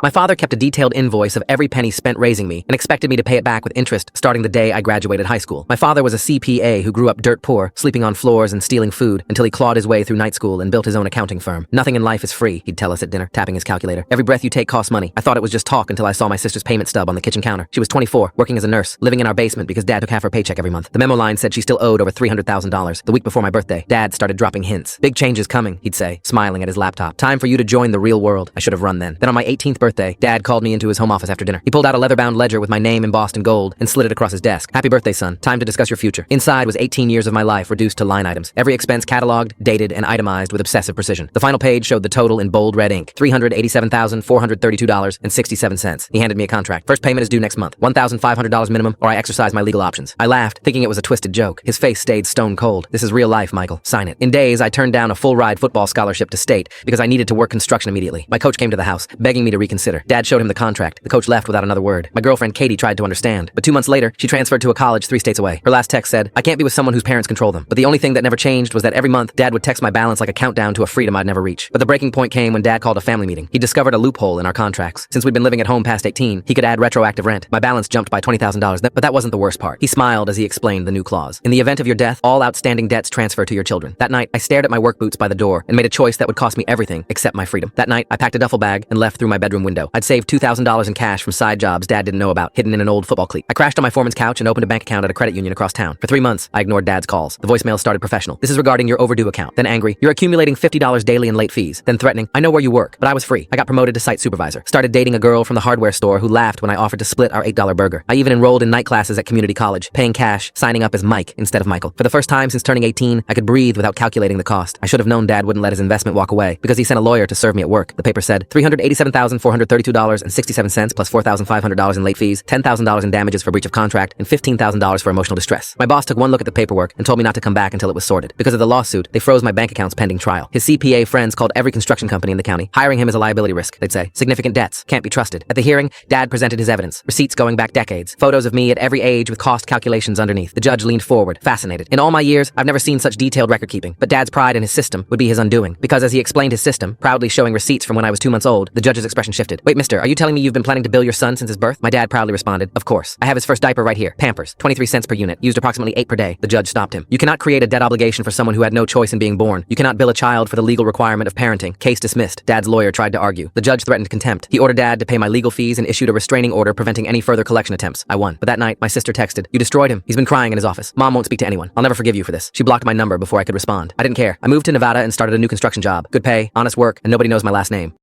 My father kept a detailed invoice of every penny spent raising me and expected me to pay it back with interest starting the day I graduated high school. My father was a CPA who grew up dirt poor, sleeping on floors and stealing food until he clawed his way through night school and built his own accounting firm. Nothing in life is free, he'd tell us at dinner, tapping his calculator. Every breath you take costs money. I thought it was just talk until I saw my sister's payment stub on the kitchen counter. She was 24, working as a nurse, living in our basement because Dad took half her paycheck every month. The memo line said she still owed over $300,000. The week before my birthday, Dad started dropping hints. Big changes coming, he'd say, smiling at his laptop. Time for you to join the real world. I should have run then. Then on my 18th birthday, Dad called me into his home office after dinner. He pulled out a leather-bound ledger with my name embossed in gold and slid it across his desk. Happy birthday, son. Time to discuss your future. Inside was 18 years of my life reduced to line items. Every expense cataloged, dated, and itemized with obsessive precision. The final page showed the total in bold red ink. $387,432.67. He handed me a contract. First payment is due next month. $1,500 minimum, or I exercise my legal options. I laughed, thinking it was a twisted joke. His face stayed stone cold. This is real life, Michael. Sign it. In days, I turned down a full-ride football scholarship to state because I needed to work construction immediately. My coach came to the house, begging me to reconsider. Dad showed him the contract. The coach left without another word. My girlfriend Katie tried to understand, but 2 months later, she transferred to a college 3 states away. Her last text said, I can't be with someone whose parents control them. But the only thing that never changed was that every month, Dad would text my balance like a countdown to a freedom I'd never reach. But the breaking point came when Dad called a family meeting. He discovered a loophole in our contracts. Since we'd been living at home past 18, he could add retroactive rent. My balance jumped by $20,000, but that wasn't the worst part. He smiled as he explained the new clause. In the event of your death, all outstanding debts transfer to your children. That night, I stared at my work boots by the door and made a choice that would cost me everything except my freedom. That night, I packed a duffel bag and left through my bedroom window. I'd saved $2,000 in cash from side jobs Dad didn't know about, hidden in an old football cleat. I crashed on my foreman's couch and opened a bank account at a credit union across town. For 3 months, I ignored Dad's calls. The voicemail started professional. This is regarding your overdue account. Then angry, you're accumulating $50 daily in late fees. Then threatening, I know where you work, but I was free. I got promoted to site supervisor. Started dating a girl from the hardware store who laughed when I offered to split our $8 burger. I even enrolled in night classes at community college, paying cash, signing up as Mike instead of Michael. For the first time since turning 18, I could breathe without calculating the cost. I should have known Dad wouldn't let his investment walk away because he sent a lawyer to serve me at work. The paper said $387,432.67 plus $4,500 in late fees, $10,000 in damages for breach of contract, and $15,000 for emotional distress. My boss took one look at the paperwork and told me not to come back until it was sorted. Because of the lawsuit, they froze my bank accounts pending trial. His CPA friends called every construction company in the county. Hiring him is a liability risk, they'd say. Significant debts, can't be trusted. At the hearing, Dad presented his evidence. Receipts going back decades. Photos of me at every age with cost calculations underneath. The judge leaned forward, fascinated. In all my years, I've never seen such detailed record keeping. But Dad's pride in his system would be his undoing. Because as he explained his system, proudly showing receipts from when I was 2 months old, the judge's expression shifted. Wait, mister, are you telling me you've been planning to bill your son since his birth? My dad proudly responded, of course. I have his first diaper right here. Pampers, 23 cents per unit, used approximately 8 per day. The judge stopped him. You cannot create a debt obligation for someone who had no choice in being born. You cannot bill a child for the legal requirement of parenting. Case dismissed. Dad's lawyer tried to argue. The judge threatened contempt. He ordered Dad to pay my legal fees and issued a restraining order preventing any further collection attempts. I won. But that night, my sister texted, you destroyed him. He's been crying in his office. Mom won't speak to anyone. I'll never forgive you for this. She blocked my number before I could respond. I didn't care. I moved to Nevada and started a new construction job. Good pay, honest work, and nobody knows my last name.